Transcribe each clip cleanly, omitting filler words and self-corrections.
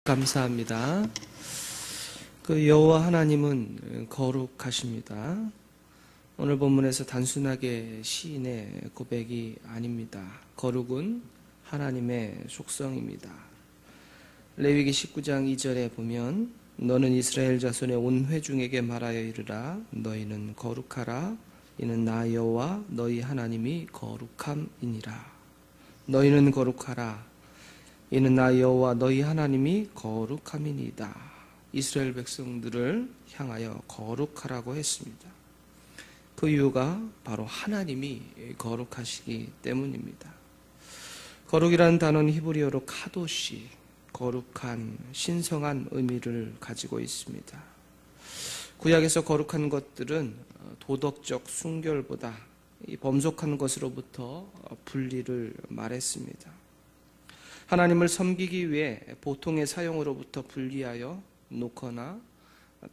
감사합니다. 여호와 하나님은 거룩하십니다. 오늘 본문에서 단순하게 시인의 고백이 아닙니다. 거룩은 하나님의 속성입니다. 레위기 19장 2절에 보면 너는 이스라엘 자손의 온 회중에게 말하여 이르라 너희는 거룩하라 이는 나 여호와 너희 하나님이 거룩함이니라. 너희는 거룩하라 이는 나 여호와 너희 하나님이 거룩함이니이다. 이스라엘 백성들을 향하여 거룩하라고 했습니다. 그 이유가 바로 하나님이 거룩하시기 때문입니다. 거룩이라는 단어는 히브리어로 카도시, 거룩한, 신성한 의미를 가지고 있습니다. 구약에서 거룩한 것들은 도덕적 순결보다 범속한 것으로부터 분리를 말했습니다. 하나님을 섬기기 위해 보통의 사용으로부터 분리하여 놓거나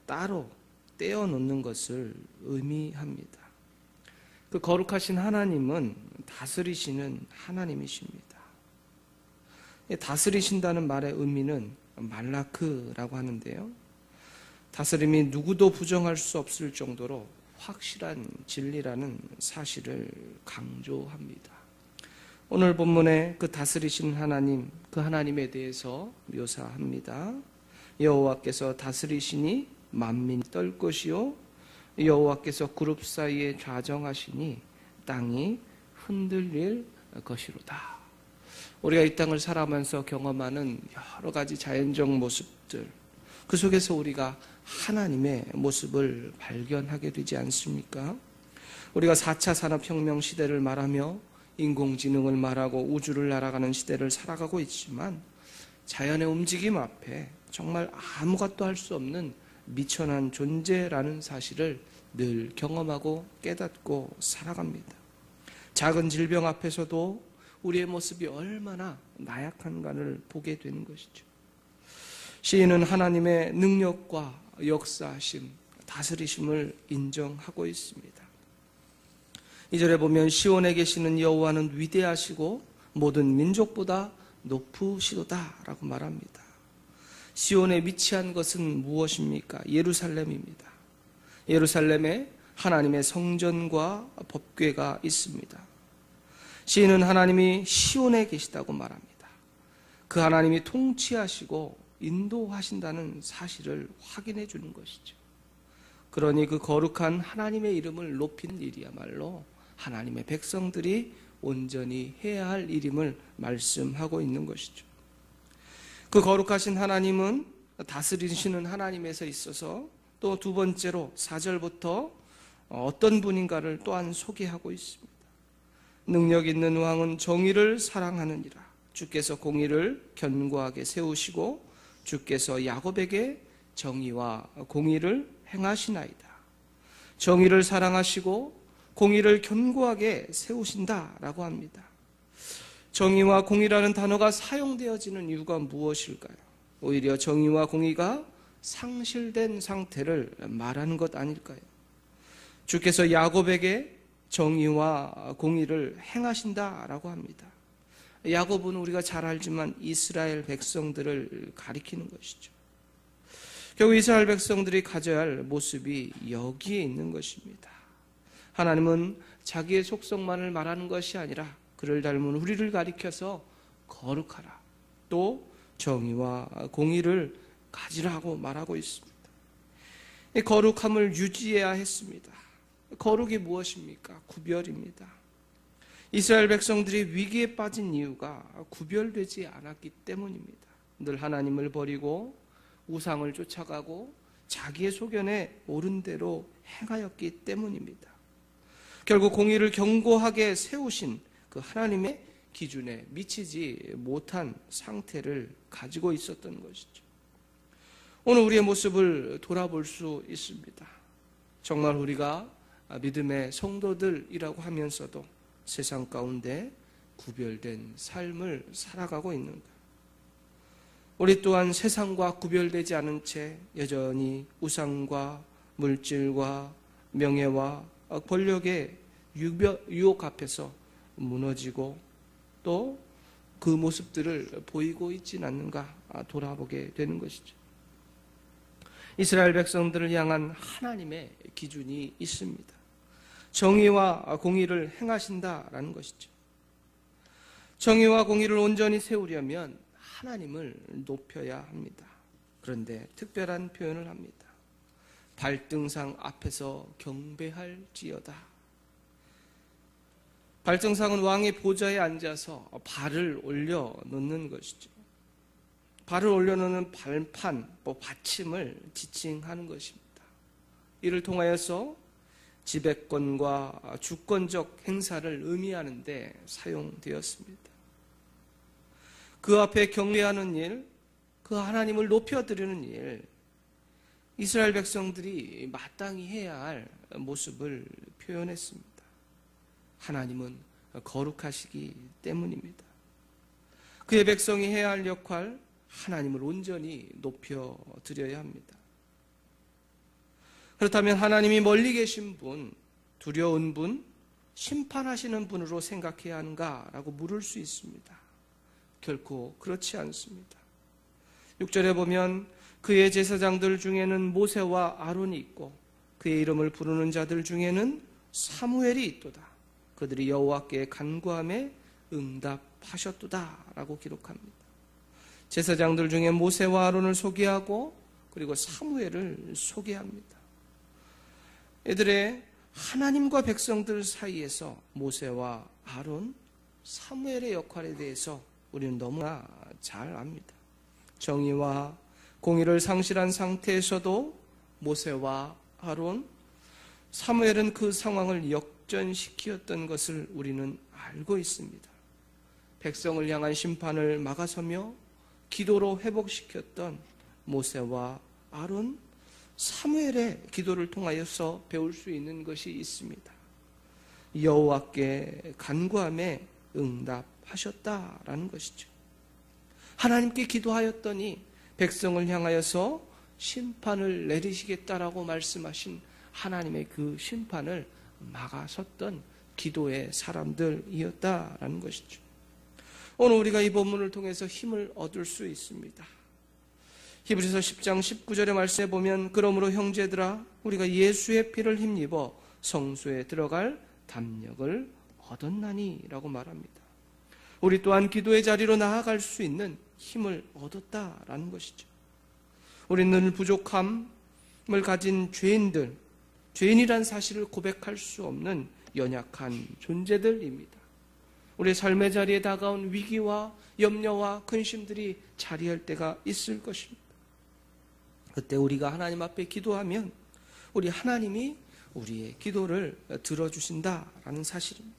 따로 떼어놓는 것을 의미합니다. 그 거룩하신 하나님은 다스리시는 하나님이십니다. 다스리신다는 말의 의미는 말라크라고 하는데요. 다스림이 누구도 부정할 수 없을 정도로 확실한 진리라는 사실을 강조합니다. 오늘 본문에 그 다스리신 하나님, 그 하나님에 대해서 묘사합니다. 여호와께서 다스리시니 만민이 떨 것이요 여호와께서 그룹 사이에 좌정하시니 땅이 흔들릴 것이로다. 우리가 이 땅을 살아가면서 경험하는 여러 가지 자연적 모습들, 그 속에서 우리가 하나님의 모습을 발견하게 되지 않습니까? 우리가 4차 산업혁명 시대를 말하며 인공지능을 말하고 우주를 날아가는 시대를 살아가고 있지만 자연의 움직임 앞에 정말 아무것도 할 수 없는 미천한 존재라는 사실을 늘 경험하고 깨닫고 살아갑니다. 작은 질병 앞에서도 우리의 모습이 얼마나 나약한가를 보게 되는 것이죠. 시인은 하나님의 능력과 역사하심, 다스리심을 인정하고 있습니다. 2절에 보면 시온에 계시는 여호와는 위대하시고 모든 민족보다 높으시도다 라고 말합니다. 시온에 위치한 것은 무엇입니까? 예루살렘입니다. 예루살렘에 하나님의 성전과 법궤가 있습니다. 시인은 하나님이 시온에 계시다고 말합니다. 그 하나님이 통치하시고 인도하신다는 사실을 확인해 주는 것이죠. 그러니 그 거룩한 하나님의 이름을 높이는 일이야말로 하나님의 백성들이 온전히 해야 할 일임을 말씀하고 있는 것이죠. 그 거룩하신 하나님은 다스리시는 하나님에서 있어서 또 두 번째로 4절부터 어떤 분인가를 또한 소개하고 있습니다. 능력 있는 왕은 정의를 사랑하느니라. 주께서 공의를 견고하게 세우시고 주께서 야곱에게 정의와 공의를 행하시나이다. 정의를 사랑하시고 공의를 견고하게 세우신다라고 합니다. 정의와 공의라는 단어가 사용되어지는 이유가 무엇일까요? 오히려 정의와 공의가 상실된 상태를 말하는 것 아닐까요? 주께서 야곱에게 정의와 공의를 행하신다라고 합니다. 야곱은 우리가 잘 알지만 이스라엘 백성들을 가리키는 것이죠. 결국 이스라엘 백성들이 가져야 할 모습이 여기에 있는 것입니다. 하나님은 자기의 속성만을 말하는 것이 아니라 그를 닮은 우리를 가리켜서 거룩하라, 또 정의와 공의를 가지라고 말하고 있습니다. 이 거룩함을 유지해야 했습니다. 거룩이 무엇입니까? 구별입니다. 이스라엘 백성들이 위기에 빠진 이유가 구별되지 않았기 때문입니다. 늘 하나님을 버리고 우상을 쫓아가고 자기의 소견에 옳은 대로 행하였기 때문입니다. 결국 공의를 견고하게 세우신 그 하나님의 기준에 미치지 못한 상태를 가지고 있었던 것이죠. 오늘 우리의 모습을 돌아볼 수 있습니다. 정말 우리가 믿음의 성도들이라고 하면서도 세상 가운데 구별된 삶을 살아가고 있는가? 우리 또한 세상과 구별되지 않은 채 여전히 우상과 물질과 명예와 권력의 유혹 앞에서 무너지고 또 그 모습들을 보이고 있지는 않는가 돌아보게 되는 것이죠. 이스라엘 백성들을 향한 하나님의 기준이 있습니다. 정의와 공의를 행하신다라는 것이죠. 정의와 공의를 온전히 세우려면 하나님을 높여야 합니다. 그런데 특별한 표현을 합니다. 발등상 앞에서 경배할지어다. 발등상은 왕의 보좌에 앉아서 발을 올려놓는 것이죠. 발을 올려놓는 발판, 받침을 지칭하는 것입니다. 이를 통하여서 지배권과 주권적 행사를 의미하는 데 사용되었습니다. 그 앞에 경배하는 일, 그 하나님을 높여드리는 일, 이스라엘 백성들이 마땅히 해야 할 모습을 표현했습니다. 하나님은 거룩하시기 때문입니다. 그의 백성이 해야 할 역할, 하나님을 온전히 높여드려야 합니다. 그렇다면 하나님이 멀리 계신 분, 두려운 분, 심판하시는 분으로 생각해야 하는가라고 물을 수 있습니다. 결코 그렇지 않습니다. 6절에 보면 그의 제사장들 중에는 모세와 아론이 있고 그의 이름을 부르는 자들 중에는 사무엘이 있도다. 그들이 여호와께 간구함에 응답하셨도다 라고 기록합니다. 제사장들 중에 모세와 아론을 소개하고 그리고 사무엘을 소개합니다. 이들의 하나님과 백성들 사이에서 모세와 아론, 사무엘의 역할에 대해서 우리는 너무나 잘 압니다. 정의와 공의를 상실한 상태에서도 모세와 아론, 사무엘은 그 상황을 역전시켰던 것을 우리는 알고 있습니다. 백성을 향한 심판을 막아서며 기도로 회복시켰던 모세와 아론, 사무엘의 기도를 통하여서 배울 수 있는 것이 있습니다. 여호와께 간구함에 응답하셨다라는 것이죠. 하나님께 기도하였더니 백성을 향하여서 심판을 내리시겠다라고 말씀하신 하나님의 그 심판을 막아섰던 기도의 사람들이었다라는 것이죠. 오늘 우리가 이 본문을 통해서 힘을 얻을 수 있습니다. 히브리서 10장 19절의 말씀에 보면 그러므로 형제들아 우리가 예수의 피를 힘입어 성소에 들어갈 담력을 얻었나니 라고 말합니다. 우리 또한 기도의 자리로 나아갈 수 있는 힘을 얻었다라는 것이죠. 우리는 늘 부족함을 가진 죄인들, 죄인이란 사실을 고백할 수 없는 연약한 존재들입니다. 우리의 삶의 자리에 다가온 위기와 염려와 근심들이 자리할 때가 있을 것입니다. 그때 우리가 하나님 앞에 기도하면 우리 하나님이 우리의 기도를 들어주신다라는 사실입니다.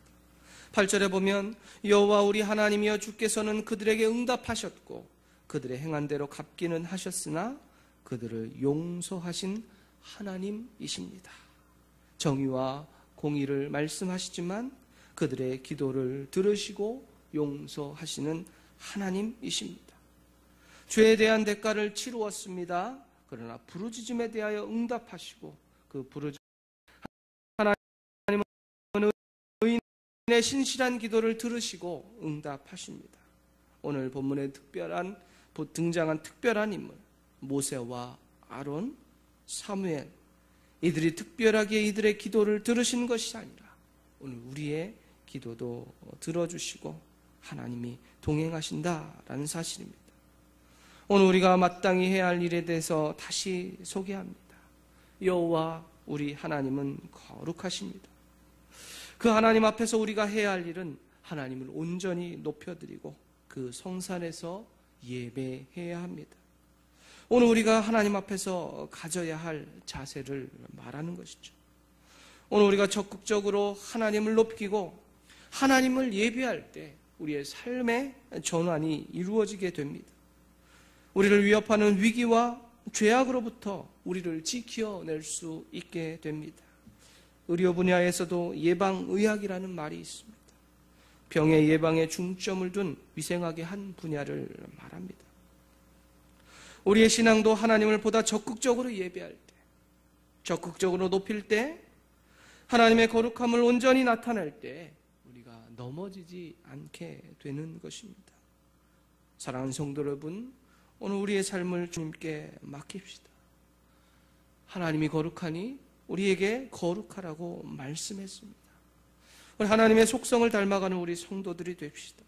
8절에 보면 여호와 우리 하나님이여 주께서는 그들에게 응답하셨고 그들의 행한 대로 갚기는 하셨으나 그들을 용서하신 하나님이십니다. 정의와 공의를 말씀하시지만 그들의 기도를 들으시고 용서하시는 하나님이십니다. 죄에 대한 대가를 치루었습니다. 그러나 부르짖음에 대하여 응답하시고 그 부르짖음 하나님은 의인의 신실한 기도를 들으시고 응답하십니다. 오늘 본문에 등장한 특별한 인물 모세와 아론, 사무엘, 이들이 특별하게 이들의 기도를 들으신 것이 아니라 오늘 우리의 기도도 들어주시고 하나님이 동행하신다라는 사실입니다. 오늘 우리가 마땅히 해야 할 일에 대해서 다시 소개합니다. 여호와 우리 하나님은 거룩하십니다. 그 하나님 앞에서 우리가 해야 할 일은 하나님을 온전히 높여드리고 그 성산에서 예배해야 합니다. 오늘 우리가 하나님 앞에서 가져야 할 자세를 말하는 것이죠. 오늘 우리가 적극적으로 하나님을 높이고 하나님을 예배할 때 우리의 삶의 전환이 이루어지게 됩니다. 우리를 위협하는 위기와 죄악으로부터 우리를 지켜낼 수 있게 됩니다. 의료 분야에서도 예방의학이라는 말이 있습니다. 병의 예방에 중점을 둔 위생학의 한 분야를 말합니다. 우리의 신앙도 하나님을 보다 적극적으로 예배할 때, 적극적으로 높일 때, 하나님의 거룩함을 온전히 나타낼 때 우리가 넘어지지 않게 되는 것입니다. 사랑하는 성도 여러분, 오늘 우리의 삶을 주님께 맡깁시다. 하나님이 거룩하니 우리에게 거룩하라고 말씀했습니다. 우리 하나님의 속성을 닮아가는 우리 성도들이 됩시다.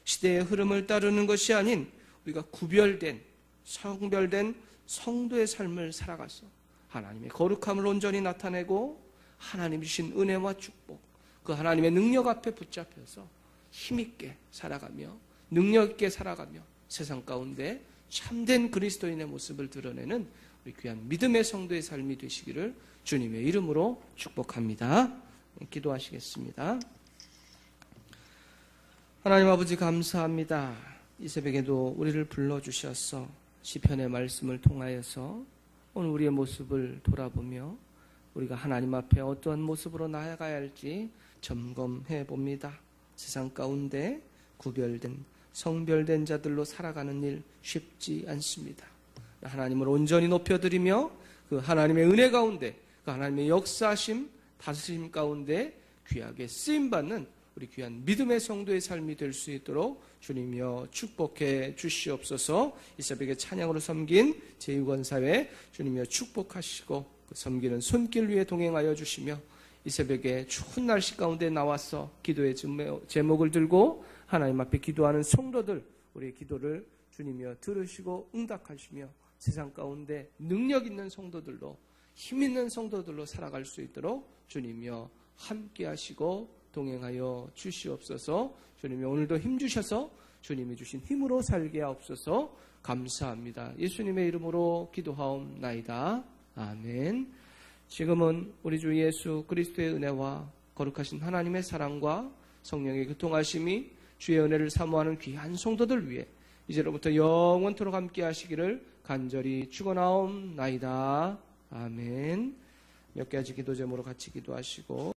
시대의 흐름을 따르는 것이 아닌 우리가 구별된, 성별된 성도의 삶을 살아가서 하나님의 거룩함을 온전히 나타내고 하나님이 주신 은혜와 축복, 그 하나님의 능력 앞에 붙잡혀서 힘있게 살아가며 능력 있게 살아가며 세상 가운데 참된 그리스도인의 모습을 드러내는 우리 귀한 믿음의 성도의 삶이 되시기를 주님의 이름으로 축복합니다. 기도하시겠습니다. 하나님 아버지 감사합니다. 이 새벽에도 우리를 불러주셔서 시편의 말씀을 통하여서 오늘 우리의 모습을 돌아보며 우리가 하나님 앞에 어떠한 모습으로 나아가야 할지 점검해 봅니다. 세상 가운데 구별된 성별된 자들로 살아가는 일 쉽지 않습니다. 하나님을 온전히 높여드리며 그 하나님의 은혜 가운데 그 하나님의 역사심 다스림 가운데 귀하게 쓰임받는 우리 귀한 믿음의 성도의 삶이 될 수 있도록 주님이여 축복해 주시옵소서. 이 새벽에 찬양으로 섬긴 제6원사회 주님이여 축복하시고 그 섬기는 손길 위에 동행하여 주시며 이 새벽에 추운 날씨 가운데 나와서 기도의 제목을 들고 하나님 앞에 기도하는 성도들 우리의 기도를 주님이여 들으시고 응답하시며 세상 가운데 능력 있는 성도들로 힘 있는 성도들로 살아갈 수 있도록 주님이여 함께 하시고 동행하여 주시옵소서. 주님이 오늘도 힘주셔서 주님이 주신 힘으로 살게 하옵소서. 감사합니다. 예수님의 이름으로 기도하옵나이다. 아멘. 지금은 우리 주 예수 그리스도의 은혜와 거룩하신 하나님의 사랑과 성령의 교통하심이 주의 은혜를 사모하는 귀한 성도들 위해 이제로부터 영원토록 함께 하시기를 간절히 축원하옵나이다. 아멘. 몇 가지 기도 제목으로 같이 기도하시고